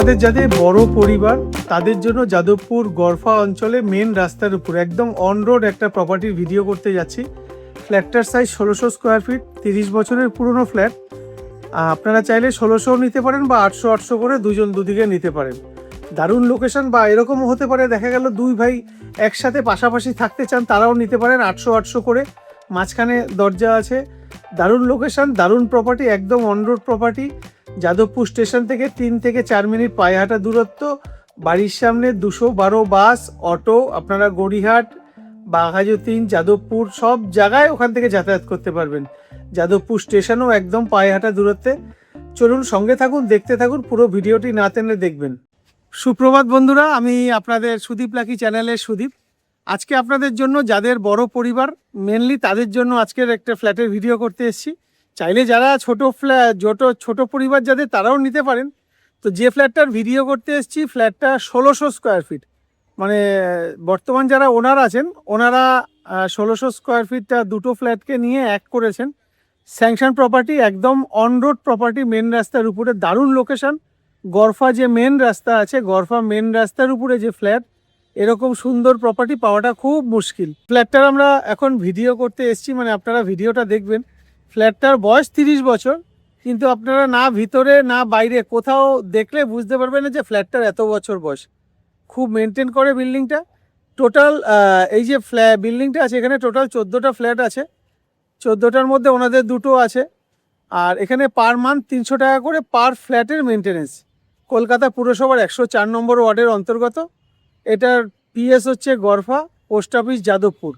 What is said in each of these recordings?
আপনাদের যাদের বড় পরিবার তাদের জন্য যাদবপুর গরফা অঞ্চলে মেন রাস্তার উপর একদম অন রোড একটা প্রপার্টির ভিডিও করতে যাচ্ছি। ফ্ল্যাটটার সাইজ 1600 স্কোয়ার ফিট, 30 বছরের পুরনো ফ্ল্যাট। আপনারা চাইলে 1600 নিতে পারেন বা 800 করে দুজন দুদিকে নিতে পারেন। দারুণ লোকেশন, বা এরকমও হতে পারে দেখা গেল দুই ভাই একসাথে পাশাপাশি থাকতে চান, তারাও নিতে পারেন 800 করে। মাঝখানে দরজা আছে। দারুণ লোকেশন, দারুণ প্রপার্টি, একদম on road property. Jadavpur station থেকে 3 থেকে 4 মিনিট পায়ে হাঁটা দূরত্ব। বাড়ির সামনে 212 বাস, অটো, আপনারা গড়িহাট, বাঘাযতীন, যাদবপুর সব জায়গায় ওখান থেকে যাতায়াত করতে পারবেন। যাদবপুর স্টেশনও একদম পায়ে হাঁটা দূরত্বে। চলুন সঙ্গে থাকুন, দেখতে থাকুন, পুরো ভিডিওটি না টেনে দেখবেন। সুপ্রভাত বন্ধুরা, আমি আপনাদের সুদীপ লাকি চ্যানেলের সুদীপ। আজকে আপনাদের জন্য যাদের বড় পরিবার মেনলি তাদের জন্য আজকের একটা ফ্ল্যাটের ভিডিও করতে এসেছি। চাইলে যারা ছোট পরিবার যাদের তারাও নিতে পারেন। তো যে ফ্ল্যাটটার ভিডিও করতে এসেছি ফ্ল্যাটটা 1600 স্কোয়ার ফিট, মানে বর্তমান যারা ওনার আছেন ওনারা 1600 স্কোয়ার ফিটটা দুটো ফ্ল্যাটকে নিয়ে এক করেছেন। স্যাংশন প্রপার্টি, একদম অন রোড প্রপার্টি, মেন রাস্তার উপরে, দারুণ লোকেশন। গরফা যে মেন রাস্তা আছে, গরফা মেন রাস্তার উপরে যে ফ্ল্যাট, এরকম সুন্দর প্রপার্টি পাওয়াটা খুব মুশকিল। ফ্ল্যাটটার আমরা এখন ভিডিও করতে এসেছি, মানে আপনারা ভিডিওটা দেখবেন। ফ্ল্যাটটার বয়স 30 বছর, কিন্তু আপনারা না ভিতরে না বাইরে কোথাও দেখলে বুঝতে পারবেন না যে ফ্ল্যাটটার এত বছর বয়স। খুব মেনটেন করে বিল্ডিংটা। টোটাল এই যে বিল্ডিংটা আছে এখানে টোটাল 14টা ফ্ল্যাট আছে। 14টার মধ্যে ওনাদের দুটো আছে। আর এখানে পার মান্থ 300 টাকা করে পার ফ্ল্যাটের মেনটেনেন্স। কলকাতা পুরসভার 104 নম্বর ওয়ার্ডের অন্তর্গত। এটার পিএস হচ্ছে গরফা, পোস্ট অফিস যাদবপুর।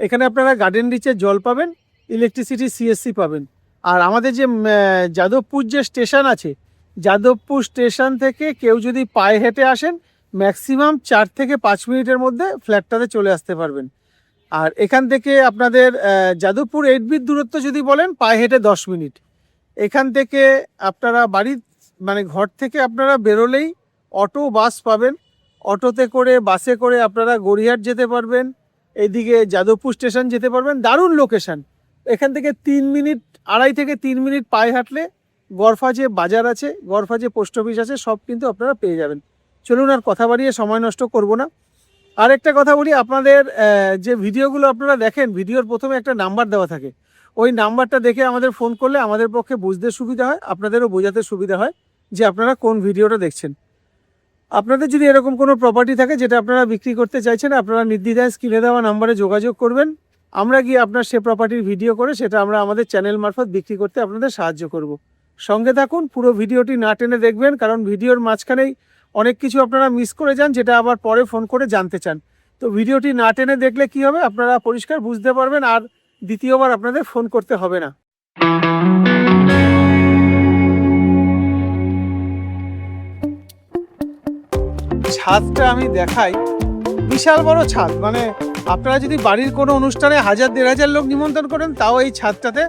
এখানে আপনারা গার্ডেন রিচের জল পাবেন, ইলেকট্রিসিটি সিএসসি পাবেন। আর আমাদের যে যাদবপুর যে স্টেশন আছে, যাদবপুর স্টেশন থেকে কেউ যদি পায়ে হেঁটে আসেন ম্যাক্সিমাম 4 থেকে 5 মিনিটের মধ্যে ফ্ল্যাটটাতে চলে আসতে পারবেন। আর এখান থেকে আপনাদের যাদবপুর 8 দূরত্ব যদি বলেন পায়ে হেঁটে 10 মিনিট। এখান থেকে আপনারা বাড়ির মানে ঘর থেকে আপনারা বেরোলেই অটো বাস পাবেন। অটোতে করে বাসে করে আপনারা গড়িয়াহাট যেতে পারবেন, এইদিকে যাদবপুর স্টেশন যেতে পারবেন। দারুণ লোকেশন। এখান থেকে 2.5 থেকে 3 মিনিট পায়ে হাঁটলে গরফা যে বাজার আছে, গরফা যে পোস্ট অফিস আছে, সব কিন্তু আপনারা পেয়ে যাবেন। চলুন আর কথা বাড়িয়ে সময় নষ্ট করব না। আর একটা কথা বলি, আপনাদের যে ভিডিওগুলো আপনারা দেখেন, ভিডিওর প্রথমে একটা নাম্বার দেওয়া থাকে। ওই নাম্বারটা দেখে আমাদের ফোন করলে আমাদের পক্ষে বুঝতে সুবিধা হয়, আপনাদেরও বোঝাতে সুবিধা হয় যে আপনারা কোন ভিডিওটা দেখছেন। আপনাদের যদি এরকম কোনো প্রপার্টি থাকে যেটা আপনারা বিক্রি করতে চাইছেন, আপনারা নির্দ্বিধায় স্ক্রিনে দেওয়া নাম্বারে যোগাযোগ করবেন। আমরা গিয়ে আপনার সে প্রপার্টির ভিডিও করে সেটা আমরা আমাদের চ্যানেল মারফত বিক্রি করতে আপনাদের সাহায্য করব। সঙ্গে থাকুন, পুরো ভিডিওটি না টেনে দেখবেন, কারণ ভিডিওর মাঝখানেই অনেক কিছু আপনারা মিস করে যান যেটা আবার পরে ফোন করে জানতে চান। তো ভিডিওটি না টেনে দেখলে কি হবে, আপনারা পরিষ্কার বুঝতে পারবেন আর দ্বিতীয়বার আপনাদের ফোন করতে হবে না। ছাদটা আমি দেখাই, বিশাল বড় ছাদ। মানে আপনারা যদি বাড়ির কোনো অনুষ্ঠানে 1000-1500 লোক নিমন্ত্রণ করেন তাও এই ছাদটাতে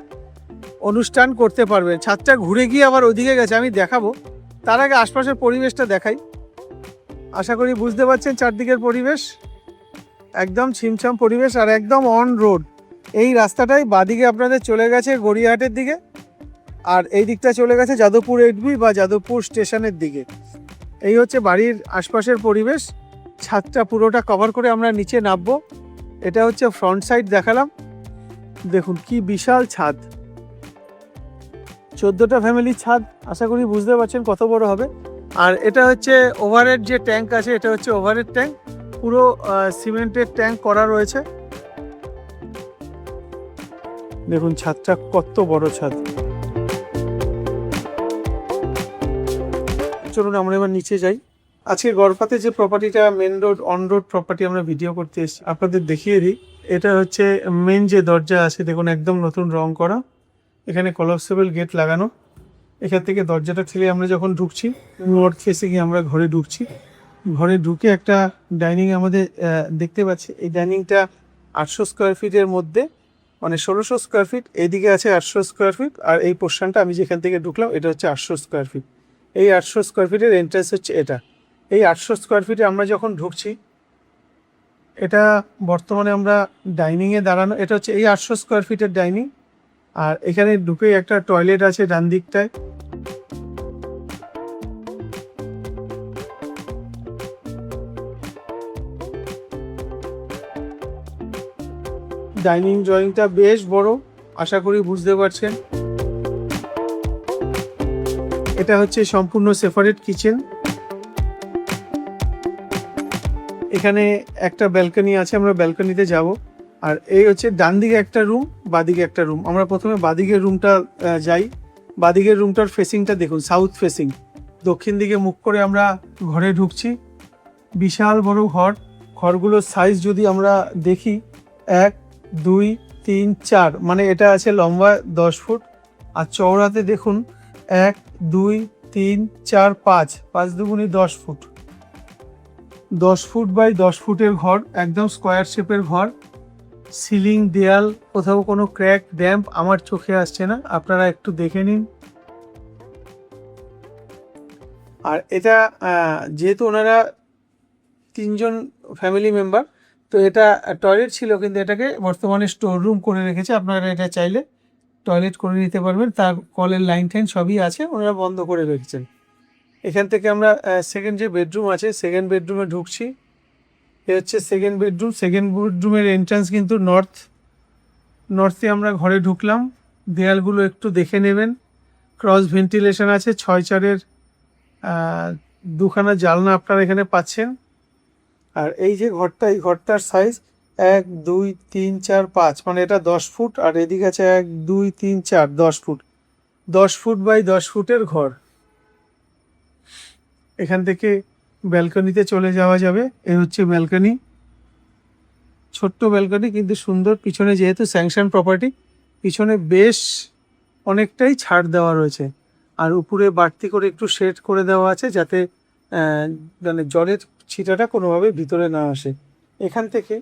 অনুষ্ঠান করতে পারবেন। ছাদটা ঘুরে গিয়ে আবার ওইদিকে গেছে, আমি দেখাবো। তার আগে আশপাশের পরিবেশটা দেখাই। আশা করি বুঝতে পারছেন চারদিকের পরিবেশ একদম ছিমছাম পরিবেশ, আর একদম অন রোড। এই রাস্তাটাই বাদিকে আপনাদের চলে গেছে গড়িয়াহাটের দিকে, আর এই দিকটা চলে গেছে যাদবপুর 8B বা যাদবপুর স্টেশনের দিকে। এই হচ্ছে বাড়ির আশপাশের পরিবেশ। ছাদটা পুরোটা কভার করে আমরা নিচে নামবো। এটা হচ্ছে ফ্রন্ট সাইড দেখালাম। দেখুন কি বিশাল ছাদ, 14টা ফ্যামিলির ছাদ। আশা করি বুঝতে পারছেন কত বড় হবে। আর এটা হচ্ছে ওভারহেড যে ট্যাঙ্ক আছে, এটা হচ্ছে ওভারহেড ট্যাঙ্ক, পুরো সিমেন্টের ট্যাঙ্ক করা রয়েছে। দেখুন ছাদটা কত বড় ছাদ। চলুন আমরা এবার নিচে যাই। আজকে গরফাতে যে প্রপার্টিটা main road on road property আমরা ভিডিও করতে এসেছি, আপনাদের দেখিয়ে দিই। এটা হচ্ছে মেন যে দরজা আছে, দেখুন একদম নতুন রং করা। এখানে কলাপসেবল গেট লাগানো। এখান থেকে দরজাটা ঠেলে আমরা যখন ঢুকছি, নর্থ ফেসে গিয়ে আমরা ঘরে ঢুকছি। ঘরে ঢুকে একটা ডাইনিং আমাদের দেখতে পাচ্ছি। এই ডাইনিংটা 800 স্কোয়ার ফিটের মধ্যে, মানে 1600 স্কোয়ার ফিট। এইদিকে আছে 800 স্কোয়ার ফিট, আর এই পোর্শনটা আমি যেখান থেকে ঢুকলাম এটা হচ্ছে 800 স্কোয়ার ফিট। এই 800 স্কোয়ার ফিটের এন্ট্রান্স হচ্ছে এটা। এই 800 স্কোয়ার ফিটে আমরা যখন ঢুকছি, এটা বর্তমানে আমরা ডাইনিংয়ে দাঁড়ানো। এটা হচ্ছে এই 800 স্কোয়ার ফিটের ডাইনিং। আর এখানে ঢুকেই একটা টয়লেট আছে ডান দিকটায়। ডাইনিং ড্রয়িংটা বেশ বড়, আশা করি বুঝতে পারছেন। এটা হচ্ছে সম্পূর্ণ সেপারেট কিচেন। এখানে একটা ব্যালকনি আছে, আমরা ব্যালকনিতে যাব। আর এই হচ্ছে ডান দিকে একটা রুম, বাদিকে একটা রুম। আমরা প্রথমে বাদিকের রুমটা যাই। বাদিকের রুমটার ফেসিংটা দেখুন, সাউথ ফেসিং। দক্ষিণ দিকে মুখ করে আমরা ঘরে ঢুকছি। বিশাল বড় ঘর। ঘরগুলোর সাইজ যদি আমরা দেখি, 1 2 3 4, মানে এটা আছে লম্বা 10 ফুট, আর চওড়াতে দেখুন 1 2 3 4 5, 5 দুগুণে 10 ফুট। 10 ফুট বাই 10 ফুটের ঘর, একদম স্কোয়ার শেপের ঘর। সিলিং, দেয়াল, কোথাও কোনো ক্র্যাক ড্যাম্প আমার চোখে আসছে না, আপনারা একটু দেখে নিন। আর এটা যেহেতু ওনারা 3 জন ফ্যামিলি মেম্বার, তো এটা টয়লেট ছিল, কিন্তু এটাকে বর্তমানে স্টোর রুম করে রেখেছে। আপনারা এটা চাইলে টয়লেট করে নিতে পারবেন, তার কলের লাইন টাইন সবই আছে, ওনারা বন্ধ করে রেখেছেন। এখান থেকে আমরা সেকেন্ড যে বেডরুম আছে, সেকেন্ড বেডরুমে ঢুকছি। এ হচ্ছে সেকেন্ড বেডরুম। সেকেন্ড বেডরুমের এন্ট্রান্স কিন্তু নর্থে আমরা ঘরে ঢুকলাম। দেয়ালগুলো একটু দেখে নেবেন। ক্রস ভেন্টিলেশন আছে, 6/4-এর 2খানা জানলা আপনারা এখানে পাচ্ছেন। আর এই যে ঘরটা, এই ঘরটার সাইজ 1 2 3 4 5, মানে এটা 10 ফুট, আর এদিকে আছে 1 2 3 4, 10 ফুট। 10 ফুট বাই 10 ফুটের ঘর। এখান থেকে ব্যালকনিতে চলে যাওয়া যাবে। এই হচ্ছে ব্যালকনি, ছোট্ট ব্যালকনি কিন্তু সুন্দর। পিছনে যেহেতু স্যাংশন প্রপার্টি, পিছনে বেশ অনেকটাই ছাড় দেওয়া রয়েছে। আর উপরে বাড়তি করে একটু শেড করে দেওয়া আছে, যাতে মানে জলের ছিটাটা কোনোভাবে ভিতরে না আসে। এখান থেকে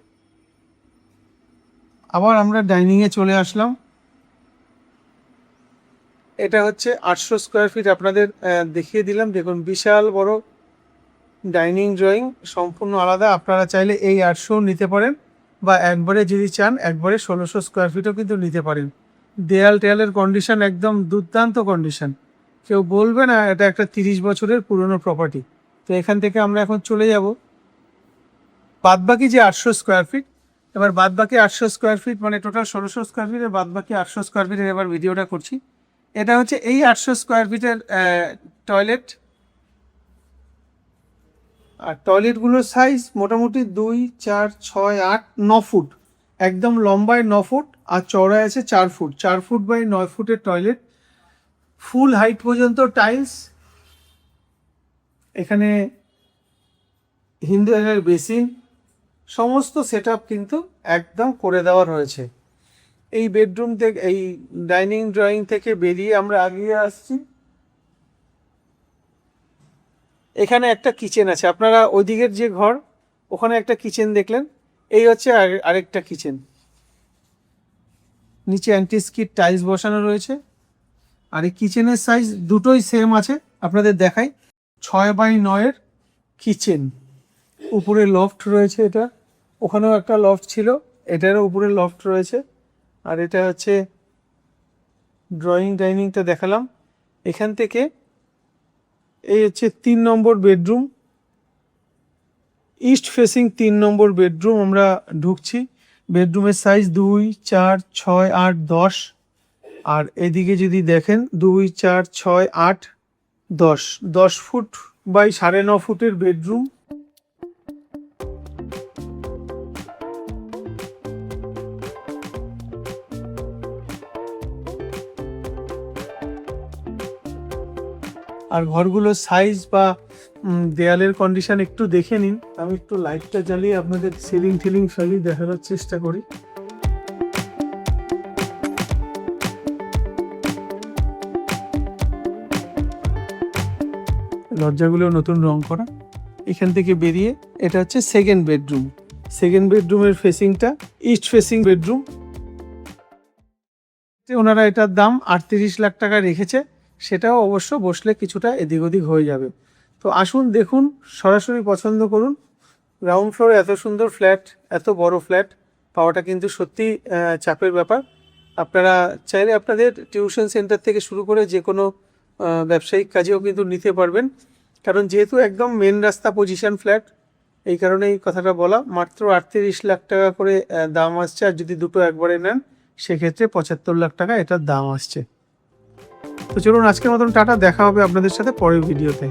আবার আমরা ডাইনিংয়ে চলে আসলাম। এটা হচ্ছে 800 স্কোয়ার ফিট, আপনাদের দেখিয়ে দিলাম। দেখুন বিশাল বড় ডাইনিং ড্রয়িং, সম্পূর্ণ আলাদা। আপনারা চাইলে এই 800 নিতে পারেন, বা একবারে যদি চান একবারে 1600 স্কোয়ার ফিটও কিন্তু নিতে পারেন। দেয়াল টেয়ালের কন্ডিশন একদম দুর্দান্ত কন্ডিশন, কেউ বলবে না এটা একটা 30 বছরের পুরনো প্রপার্টি। তো এখান থেকে আমরা এখন চলে যাব বাদবাকি যে 800 স্কোয়ার ফিট। এবার বাদবাকি 800 স্কোয়ার ফিট, মানে টোটাল 1600 স্কোয়ার ফিটের বাদবাকি 800 স্কোয়ার ফিটের এবার ভিডিওটা করছি। এটা হচ্ছে এই 800 স্কোয়ার ফিটের টয়লেট। আর টয়লেটগুলোর সাইজ মোটামুটি 2 4 6 8 9 ফুট, একদম লম্বায় 9 ফুট, আর চওড়ায় আছে 4 ফুট। 4 ফুট বাই 9 ফুটের টয়লেট, ফুল হাইট পর্যন্ত টাইলস। এখানে হিন্দুদের বেসিন, সমস্ত সেট আপ কিন্তু একদম করে দেওয়া রয়েছে। এই বেডরুম থেকে, এই ডাইনিং ড্রয়িং থেকে বেরিয়ে আমরা এগিয়ে আসছি। এখানে একটা কিচেন আছে, আপনারা ওইদিকের যে ঘর, ওখানে একটা কিচেন দেখলেন, এই হচ্ছে আরেকটা কিচেন। নিচে অ্যান্টি স্কিড টাইলস বসানো রয়েছে। আর এই কিচেনের সাইজ দুটোই সেম আছে, আপনাদের দেখাই। 6x9-এর কিচেন। উপরে লফট রয়েছে, এটা ওখানেও একটা লফট ছিল, এটারও উপরে লফট রয়েছে। আর এটা হচ্ছে ড্রয়িং ডাইনিংটা দেখালাম। এখান থেকে এই হচ্ছে 3 নম্বর বেডরুম, ইস্ট ফেসিং 3 নম্বর বেডরুম। আমরা ঢুকছি। বেডরুমের সাইজ 2 4 6 8 10, আর এদিকে যদি দেখেন 2 4 6 8 10, 10 ফুট বাই 9.5 ফুটের বেডরুম। আর ঘরগুলোর সাইজ বা দেয়ালের কন্ডিশন একটু দেখে নিন। আমি একটু লাইটটা জ্বালিয়ে আপনাদের সিলিং টিলিং সবই দেখানোর চেষ্টা করি। দরজাগুলো নতুন রং করা। এখান থেকে বেরিয়ে এটা হচ্ছে সেকেন্ড বেডরুম। সেকেন্ড বেডরুমের ফেসিংটা ইস্ট ফেসিং বেডরুম। ওনারা এটার দাম 38 লাখ টাকা রেখেছে, সেটাও অবশ্য বসলে কিছুটা এদিক ওদিক হয়ে যাবে। তো আসুন দেখুন, সরাসরি পছন্দ করুন। গ্রাউন্ড ফ্লোরে এত সুন্দর ফ্ল্যাট, এত বড় ফ্ল্যাট পাওয়াটা কিন্তু সত্যি চাপের ব্যাপার। আপনারা চাইলে আপনাদের টিউশন সেন্টার থেকে শুরু করে যে কোনো ব্যবসায়িক কাজেও কিন্তু নিতে পারবেন, কারণ যেহেতু একদম মেন রাস্তা পজিশন ফ্ল্যাট, এই কারণে এই কথাটা বলা। মাত্র 38 লাখ টাকা করে দাম আসছে, আর যদি দুটো একবারে নেন সেক্ষেত্রে 75 লাখ টাকা এটার দাম আসছে। তো চলুন আজকের মতন টাটা, দেখা হবে আপনাদের সাথে পরের ভিডিওতে।